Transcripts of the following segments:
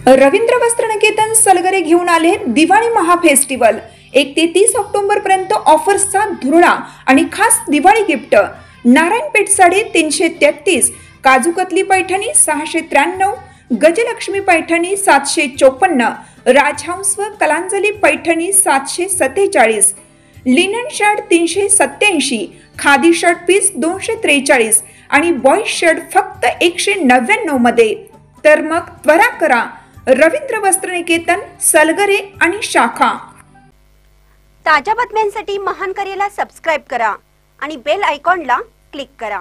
रवींद्र वस्त्रनिकेतन सलगरे घेऊन आले दिवाळी महाफेस्टिवल। 1 ते 30 ऑक्टोबर पर्यंत ऑफर्सचा धुरळा आणि खास दिवाळी गिफ्ट। नारायणपेठ साडी 333, काजूकतली पैठणी 693, गजलक्ष्मी पैठणी 754, राजहंस व Kalanjali Paithani 747, linen shirt 387, khadi shirt piece 243 आणि बॉय शर्ट फक्त 199 मध्ये। तर मग त्वरा करा, रवींद्र वस्त्रनिकेतन सलगरे आणि शाखा। ताज्या बातम्यांसाठी महान करेला सबस्क्राइब करा आणि बेल आयकॉनला क्लिक करा।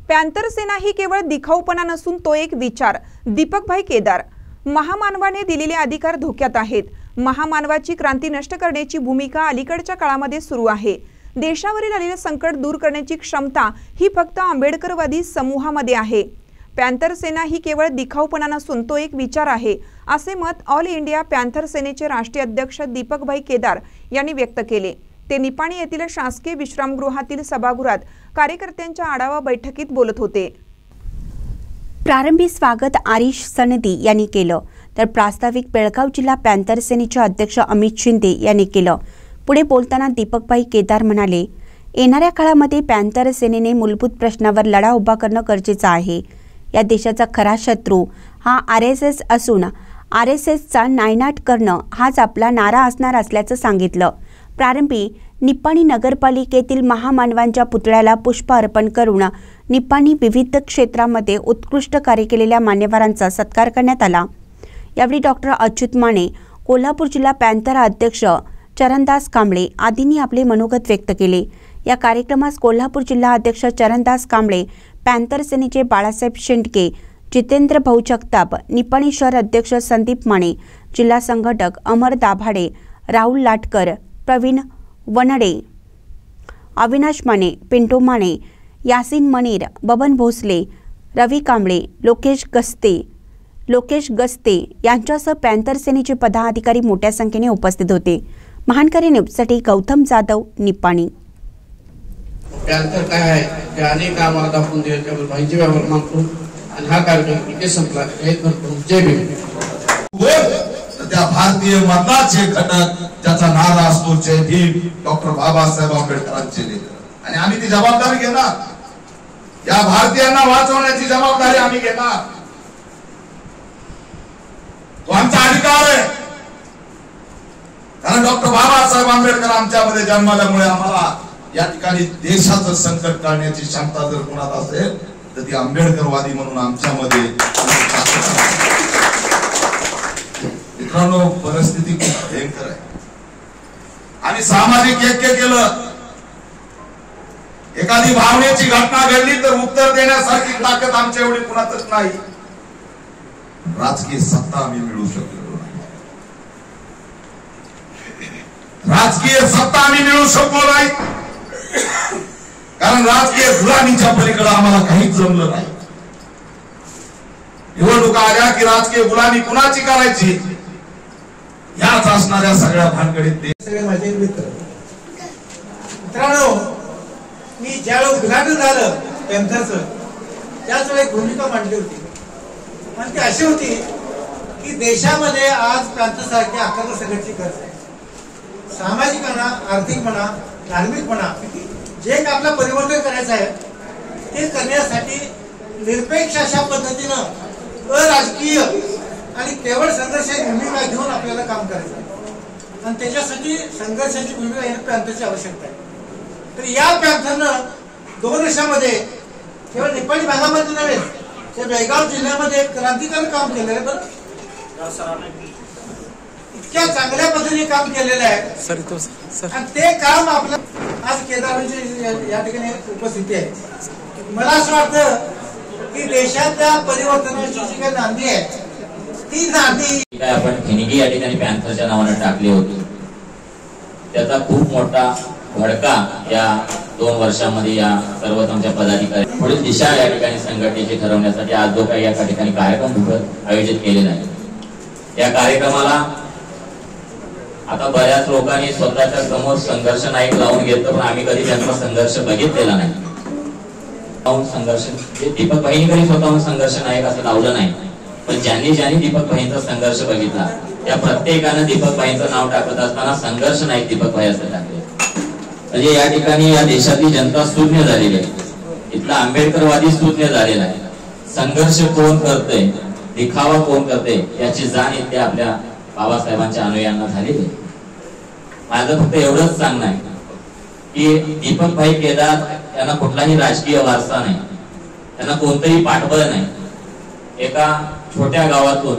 पॅन्थर सेना ही केवळ दिखाऊपणा नसून तो एक विचार। दीपकभाई केदार। महामानवाने दिलेले अधिकार धोक्यात आहेत। महामानवाची क्रांती नष्ट करण्याची भूमिका अलीकडच्या काळामध्ये सुरू आहे। देशावरील आलेले संकट दूर करण्याची क्षमता ही फक्त आंबेडकरवादी समूहामध्ये आहे। पॅन्थर सेना ही केवळ दिखाऊपणा नसून तो एक विचार आहे, असे मत ऑल इंडिया पॅन्थर सेनेचे राष्ट्रीय अध्यक्ष दीपकभाई केदार यांनी व्यक्त केले। ते निपाणी येथील शासकीय विश्रामगृहातील सभागृहात कार्यकर्त्यांच्या आढावा बैठकीत बोलत होते। प्रारंभी स्वागत आरिश सनदी यांनी केलं, तर प्रास्ताविक बेळगाव जिल्हा पॅन्थर सेनेचे अध्यक्ष अमित शिंदे यांनी केलं। पुढे बोलताना दीपकभाई केदार म्हणाले, येणाऱ्या काळामध्ये पॅन्थर सेनेने मूलभूत प्रश्नावर लढा उभा करणं गरजेचं आहे। या देशाचा खरा शत्रू हा RSS असून RSSचा नायनाट करणं हाच आपला नारा असणार असल्याचं सांगितलं। प्रारंभी निपाणी नगरपालिकेतील महामानवांच्या पुतळ्याला पुष्प अर्पण करून निपाणी विविध क्षेत्रामध्ये उत्कृष्ट कार्य केलेल्या मान्यवरांचा सत्कार करण्यात आला। यावेळी डॉक्टर अच्युत माने, कोल्हापूर जिल्हा पॅन्थर अध्यक्ष चरणदास कांबळे आदींनी आपले मनोगत व्यक्त केले। या कार्यक्रमास कोल्हापूर जिल्हा अध्यक्ष चरणदास कांबळे, पॅन्थर सेनेचे बाळासाहेब शेंडके, जितेंद्र भाऊ जगताप, निपाणी शहर अध्यक्ष संदीप माने, जिल्हा संघटक अमर दाभाडे, राहुल लाटकर, प्रवीण वनडे, अविनाश माने, पिंटू माने, यासीन मनीर, बबन भोसले, रवी कांबळे, लोकेश गस्ते यांच्यासह पॅन्थर सेनेचे पदाधिकारी मोठ्या संख्येने उपस्थित होते। महानकरी न्यूजसाठी गौतम जाधव, निपाणी। पॅन्थर काय आहे ते अनेक आम्हाला दाखवून द्यायच्या माहिती व्यवहार मागतो आणि हा कार्यक्रम इथे संपला। जय भीम। त्या भारतीय मताचे घटक त्याचा नारा असतो जय भीम, डॉक्टर बाबासाहेब आंबेडकरांचे लेखन। आणि आम्ही ती जबाबदारी घेणार, या भारतीयांना वाचवण्याची जबाबदारी आम्ही घेणार। तो आमचा अधिकार आहे, कारण डॉक्टर बाबासाहेब आंबेडकर आमच्यामध्ये जन्मल्यामुळे आम्हाला या ठिकाणी देशाचं संकट टाळण्याची क्षमता जर कोणात असेल तर ती आंबेडकरवादी म्हणून आमच्यामध्ये। मित्रांनो, परिस्थिती खूप भयंकर आहे आणि सामाजिक ऐक्य केलं, एखादी भावनेची घटना घडली तर उत्तर देण्यासारखी ताकद आमच्या एवढी कुणातच नाही। राजकीय सत्ता आम्ही मिळवू शकलो नाही, राजकीय सत्ता आम्ही मिळवू शकलो नाही, कारण राजकीय गुलामीच्या पलीकडे आम्हाला काहीच जमलं नाही। निवडणुका आल्या की राजकीय गुलामी कुणाची करायची याच असणाऱ्या सगळ्या भानगडीत सगळे माझे मित्रांनो, मी ज्यावेळी उद्घाटन झालं पॅन्थरचं त्याच वेळी भूमिका मांडली होती आणि ती अशी होती की देशामध्ये आज पॅन्थरसारख्या आकाराला सगळ्याची गरज आहे। सामाजिक म्हणा, आर्थिक म्हणा, धार्मिक म्हणा, जे काही आपलं परिवर्तन करायचं आहे ते करण्यासाठी निरपेक्ष अशा पद्धतीनं अराजकीय आणि केवळ संघर्षाची भूमिका घेऊन आपल्याला काम करायचं आहे आणि त्याच्यासाठी संघर्षाची भूमिका घेणं पॅन्थरची आवश्यकता आहे। तर या पॅन्थरनं 2 वर्षामध्ये केवळ निपाणी भागामध्ये नव्हे तर बेळगाव जिल्ह्यामध्ये क्रांतिकारी काम केलेलं आहे। बरं, इतक्या चांगल्या पद्धतीने काम केलेलं आहे आणि ते काम आपलं आज केदारांची या ठिकाणी उपस्थिती आहे। मला असं वाटतं की देशाच्या परिवर्तनाची जी काही नांदी आहे ती नांदी काय आपण खिणगी या ठिकाणी पॅन्थरच्या नावाने टाकली होती, त्याचा खूप मोठा भडका या 2 वर्षांमध्ये या सर्व आमच्या पदाधिकारी पुढील दिशा या ठिकाणी संघटनेची ठरवण्यासाठी आज जो काही या ठिकाणी कार्यक्रम आयोजित केलेला आहे। या कार्यक्रमाला आता बऱ्याच लोकांनी स्वतःच्या समोर संघर्ष नायक लावून घेतलं, पण आम्ही कधी त्यांचा संघर्ष बघितलेला नाही। संघर्ष दीपकभाईंनी कधी स्वतःहून संघर्ष नायक असं लावलं नाही। पण ज्यांनी दीपक भाईंचा संघर्ष बघितला त्या प्रत्येकानं दीपक भाईंचं नाव टाकत असताना संघर्ष नाही दीपक भाई असं टाकले. म्हणजे या ठिकाणी या देशातली जनता सुज्ञ झालेली आहे, इथला आंबेडकरवादी सुज्ञ झालेला आहे. संघर्ष कोण करतंय, दिखावा कोण करते याची जाण इथे आपल्या बाबासाहेबांच्या अनुयायांना झालेली आहे. माझं फक्त एवढंच सांगणं आहे की दीपक भाई केदार यांना कुठलाही राजकीय वारसा नाही, त्यांना कोणतंही पाठबळ नाही. एका छोट्या गावातून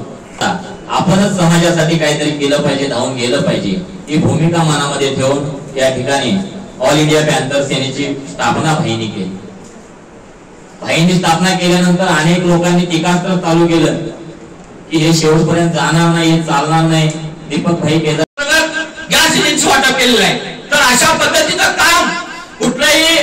आपणच समाजासाठी काहीतरी केलं पाहिजे, धावून गेलं पाहिजे ही भूमिका मनामध्ये ठेवून या ठिकाणी ऑल इंडिया पॅन्थर सेनेची स्थापना भाईंनी केली. भाईंनी स्थापना केल्यानंतर अनेक लोकांनी टीकास्त्र चालू केलं की हे शेवटपर्यंत जाणार नाही, चालणार नाही. दीपक भाई केदार गॅस एजन्सी वाटप केलेलं आहे. तर अशा पद्धतीचं काम कुठलाही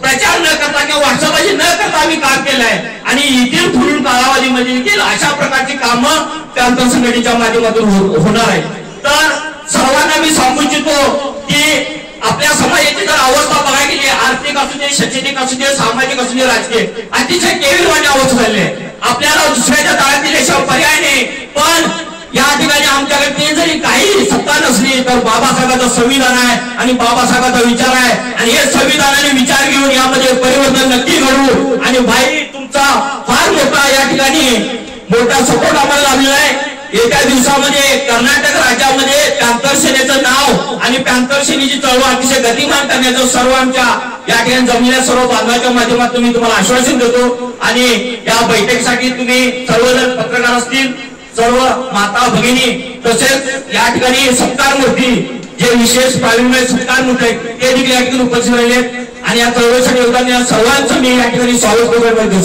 प्रचार न करता किंवा व्हॉट्सअपची न करता आम्ही काम केलं आहे आणि येथील पुढील कालावधीमध्ये देखील अशा प्रकारची कामं पॅन्थर संघटनेच्या माध्यमातून होणार आहे. तर सर्वांना मी सांगू इच्छितो की आपल्या समाजाची जर अवस्था बघायला गेली, आर्थिक असू दे, शैक्षणिक असू दे, सामाजिक असू दे, राजकीय अतिशय केविलवाणी अवस्था झाली आहे. आपल्याला दुसऱ्याच्या तळात दिल्याशिवाय पर्याय नाही. पण या ठिकाणी आमच्याकडे ते जरी काही सत्ता नसली तर बाबासाहेबांचं संविधान आहे आणि बाबासाहेबांचा विचार आहे आणि हे संविधान आणि विचार घेऊन यामध्ये परिवर्तन नक्की घडवू. आणि भाई तुमचा फार मोठा या ठिकाणी मोठा सपोर्ट आम्हाला लाभलेला आहे. एका दिवसामध्ये कर्नाटक राज्यामध्ये पॅन्थर सेनेचं नाव आणि पॅन्थर सेनेची चळवळ अतिशय गतिमान करण्याचं सर्व आमच्या या ठिकाणी जमलेल्या सर्व बांधवांच्या माध्यमातून मी तुम्हाला आश्वासन देतो. आणि या बैठकीसाठी तुम्ही सर्वजण पत्रकार असतील, सर्व माता भगिनी, तसेच या ठिकाणी सत्कार मूर्ती जे विशेष प्रावीण्य सत्कार मूर्ती आहेत ते देखील या ठिकाणी उपस्थित राहिले आणि या चळवळीसाठी योगदान सर्वांचं मी या ठिकाणी स्वागत करतो.